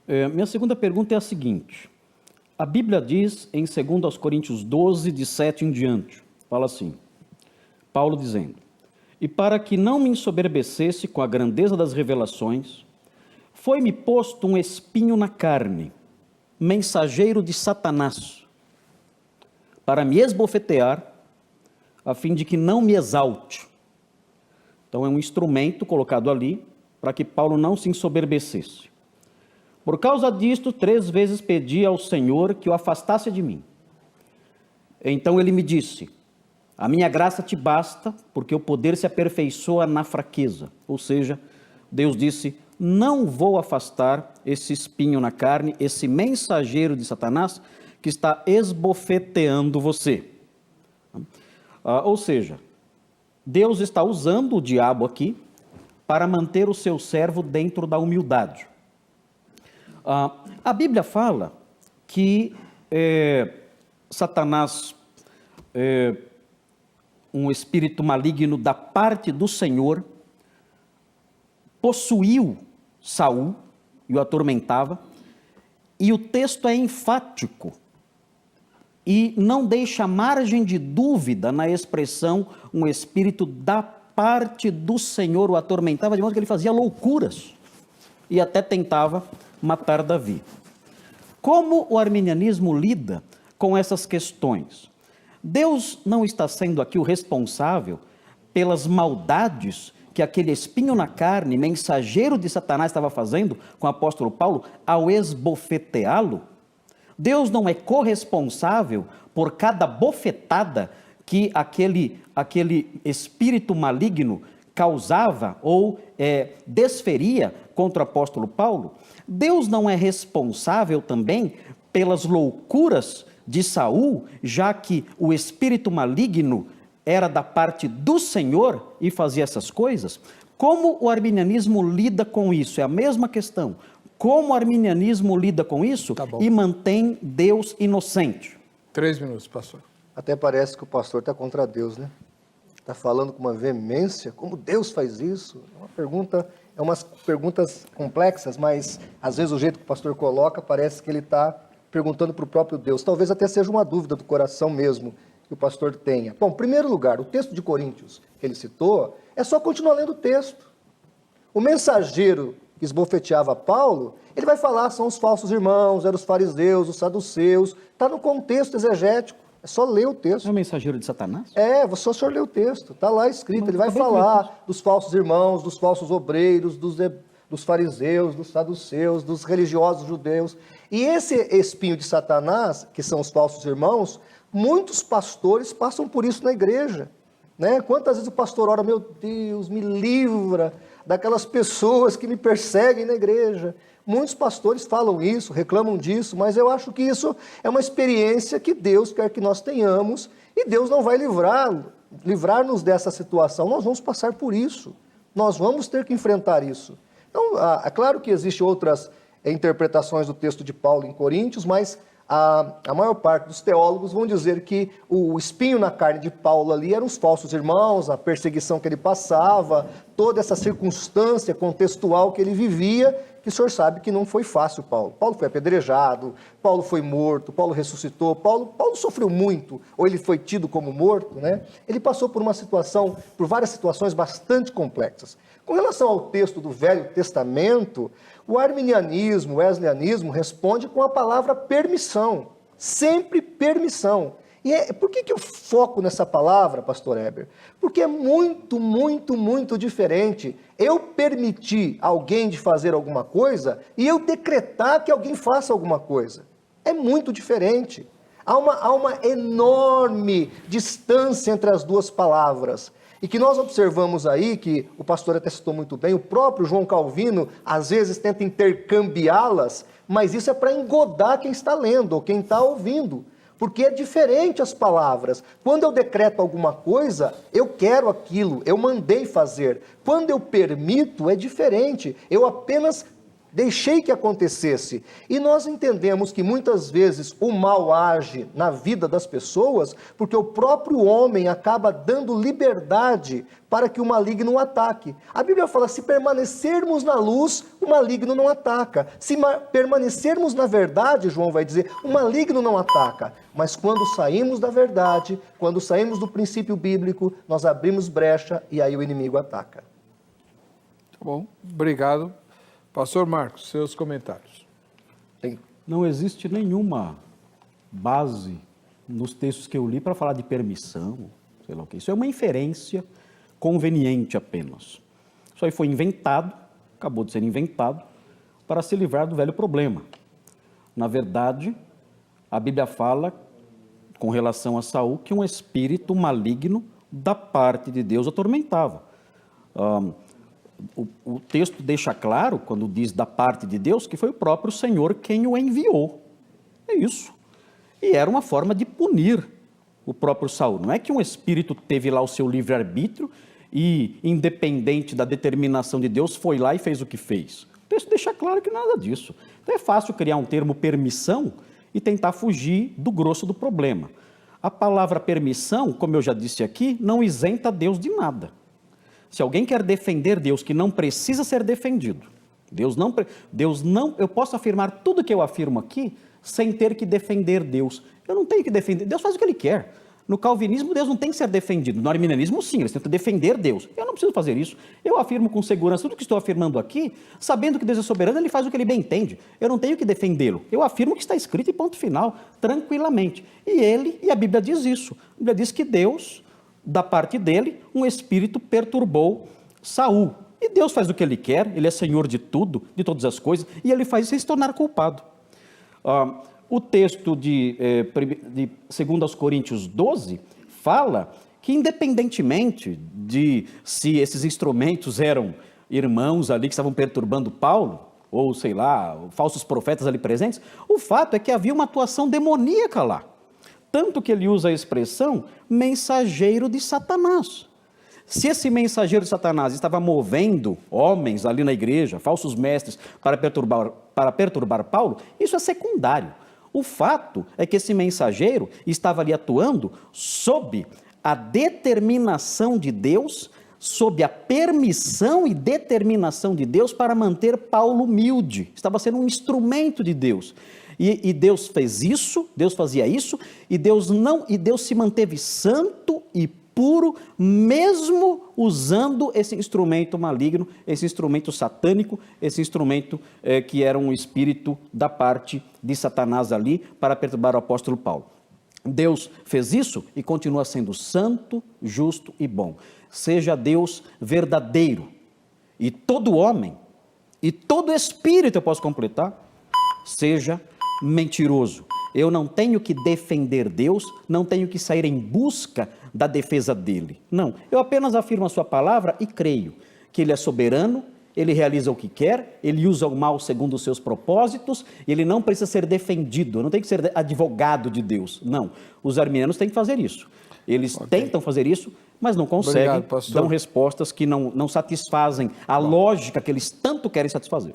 Minha segunda pergunta é a seguinte. A Bíblia diz em 2 Coríntios 12, de 7 em diante, fala assim, Paulo dizendo, e para que não me ensoberbecesse com a grandeza das revelações, foi-me posto um espinho na carne, mensageiro de Satanás, para me esbofetear, a fim de que não me exalte. Então é um instrumento colocado ali para que Paulo não se ensoberbecesse. Por causa disto, 3 vezes pedi ao Senhor que o afastasse de mim. Então ele me disse, a minha graça te basta, porque o poder se aperfeiçoa na fraqueza. Ou seja, Deus disse, não vou afastar esse espinho na carne, esse mensageiro de Satanás, que está esbofeteando você. Ou seja, Deus está usando o diabo aqui para manter o seu servo dentro da humildade. A Bíblia fala que Satanás, um espírito maligno da parte do Senhor, possuiu Saul e o atormentava, e o texto é enfático e não deixa margem de dúvida na expressão um espírito da parte do Senhor o atormentava, de modo que ele fazia loucuras e até tentava matar Davi. Como o arminianismo lida com essas questões? Deus não está sendo aqui o responsável pelas maldades que aquele espinho na carne, mensageiro de Satanás, estava fazendo com o apóstolo Paulo ao esbofeteá-lo? Deus não é corresponsável por cada bofetada que aquele espírito maligno causava ou desferia contra o apóstolo Paulo? Deus não é responsável também pelas loucuras de Saul, já que o espírito maligno era da parte do Senhor e fazia essas coisas? Como o arminianismo lida com isso? É a mesma questão. Como o arminianismo lida com isso e mantém Deus inocente? 3 minutos, pastor. Até parece que o pastor está contra Deus, né? Está falando com uma veemência, como Deus faz isso? Umas perguntas complexas, mas às vezes o jeito que o pastor coloca parece que ele está perguntando para o próprio Deus. Talvez até seja uma dúvida do coração mesmo que o pastor tenha. Bom, em primeiro lugar, o texto de Coríntios que ele citou, é só continuar lendo o texto. O mensageiro que esbofeteava Paulo, ele vai falar, são os falsos irmãos, eram os fariseus, os saduceus, está no contexto exegético, é só ler o texto. É o mensageiro de Satanás? Só o senhor ler o texto, está lá escrito, ele vai falar dos falsos irmãos, dos falsos obreiros, dos fariseus, dos saduceus, dos religiosos judeus. E esse espinho de Satanás, que são os falsos irmãos, muitos pastores passam por isso na igreja, né? Quantas vezes o pastor ora, meu Deus, me livra daquelas pessoas que me perseguem na igreja. Muitos pastores falam isso, reclamam disso, mas eu acho que isso é uma experiência que Deus quer que nós tenhamos, e Deus não vai livrar-nos dessa situação. Nós vamos passar por isso, nós vamos ter que enfrentar isso. Então, é claro que existem outras interpretações do texto de Paulo em Coríntios, mas a maior parte dos teólogos vão dizer que o espinho na carne de Paulo ali eram os falsos irmãos, a perseguição que ele passava, toda essa circunstância contextual que ele vivia, que o senhor sabe que não foi fácil, Paulo. Paulo foi apedrejado, Paulo foi morto, Paulo ressuscitou, Paulo sofreu muito, ou ele foi tido como morto, né? Ele passou por várias situações bastante complexas. Com relação ao texto do Velho Testamento, o arminianismo, o wesleyanismo responde com a palavra permissão, sempre permissão. E por que eu foco nessa palavra, pastor Heber? Porque é muito, muito, muito diferente eu permitir alguém de fazer alguma coisa e eu decretar que alguém faça alguma coisa. É muito diferente. Há uma enorme distância entre as duas palavras. E que nós observamos aí, que o pastor até citou muito bem, o próprio João Calvino às vezes tenta intercambiá-las, mas isso é para engodar quem está lendo ou quem está ouvindo. Porque é diferente as palavras. Quando eu decreto alguma coisa, eu quero aquilo, eu mandei fazer. Quando eu permito, é diferente. Eu apenas deixei que acontecesse. E nós entendemos que muitas vezes o mal age na vida das pessoas porque o próprio homem acaba dando liberdade para que o maligno o ataque. A Bíblia fala, se permanecermos na luz, o maligno não ataca. Se permanecermos na verdade, João vai dizer, o maligno não ataca. Mas quando saímos da verdade, quando saímos do princípio bíblico, nós abrimos brecha e aí o inimigo ataca. Tá bom, obrigado. Pastor Marcos, seus comentários. Não existe nenhuma base nos textos que eu li para falar de permissão, sei lá o que. Isso é uma inferência conveniente apenas. Isso aí foi inventado, acabou de ser inventado, para se livrar do velho problema. Na verdade, a Bíblia fala, com relação a Saul, que um espírito maligno da parte de Deus atormentava. O texto deixa claro, quando diz da parte de Deus, que foi o próprio Senhor quem o enviou. É isso. E era uma forma de punir o próprio Saul. Não é que um espírito teve lá o seu livre-arbítrio e, independente da determinação de Deus, foi lá e fez o que fez. O texto deixa claro que nada disso. Então é fácil criar um termo permissão e tentar fugir do grosso do problema. A palavra permissão, como eu já disse aqui, não isenta Deus de nada. Se alguém quer defender Deus que não precisa ser defendido, Deus não, eu posso afirmar tudo que eu afirmo aqui sem ter que defender Deus. Eu não tenho que defender, Deus faz o que Ele quer. No calvinismo, Deus não tem que ser defendido. No arminianismo, sim, eles tentam defender Deus. Eu não preciso fazer isso. Eu afirmo com segurança tudo que estou afirmando aqui, sabendo que Deus é soberano, Ele faz o que Ele bem entende. Eu não tenho que defendê-lo. Eu afirmo o que está escrito e ponto final, tranquilamente. E a Bíblia diz isso. A Bíblia diz que Deus, da parte dele, um espírito perturbou Saul. E Deus faz o que Ele quer, Ele é Senhor de tudo, de todas as coisas, e Ele faz isso sem se tornar culpado. O texto de 2 Coríntios 12 fala que, independentemente de se esses instrumentos eram irmãos ali que estavam perturbando Paulo, ou sei lá, falsos profetas ali presentes, o fato é que havia uma atuação demoníaca lá. Tanto que ele usa a expressão mensageiro de Satanás. Se esse mensageiro de Satanás estava movendo homens ali na igreja, falsos mestres, para perturbar Paulo, isso é secundário. O fato é que esse mensageiro estava ali atuando sob a determinação de Deus, sob a permissão e determinação de Deus para manter Paulo humilde. Estava sendo um instrumento de Deus. E Deus fez isso, Deus fazia isso, e Deus se manteve santo e puro, mesmo usando esse instrumento maligno, esse instrumento satânico, esse instrumento que era um espírito da parte de Satanás ali para perturbar o apóstolo Paulo. Deus fez isso e continua sendo santo, justo e bom. Seja Deus verdadeiro, e todo homem, e todo espírito, eu posso completar, seja mentiroso. Eu não tenho que defender Deus, não tenho que sair em busca da defesa dele. Não, eu apenas afirmo a sua palavra e creio que ele é soberano, ele realiza o que quer, ele usa o mal segundo os seus propósitos, ele não precisa ser defendido, eu não tenho que ser advogado de Deus. Não, os arminianos têm que fazer isso. Eles tentam fazer isso, mas não conseguem, dão respostas que não satisfazem a lógica que eles tanto querem satisfazer.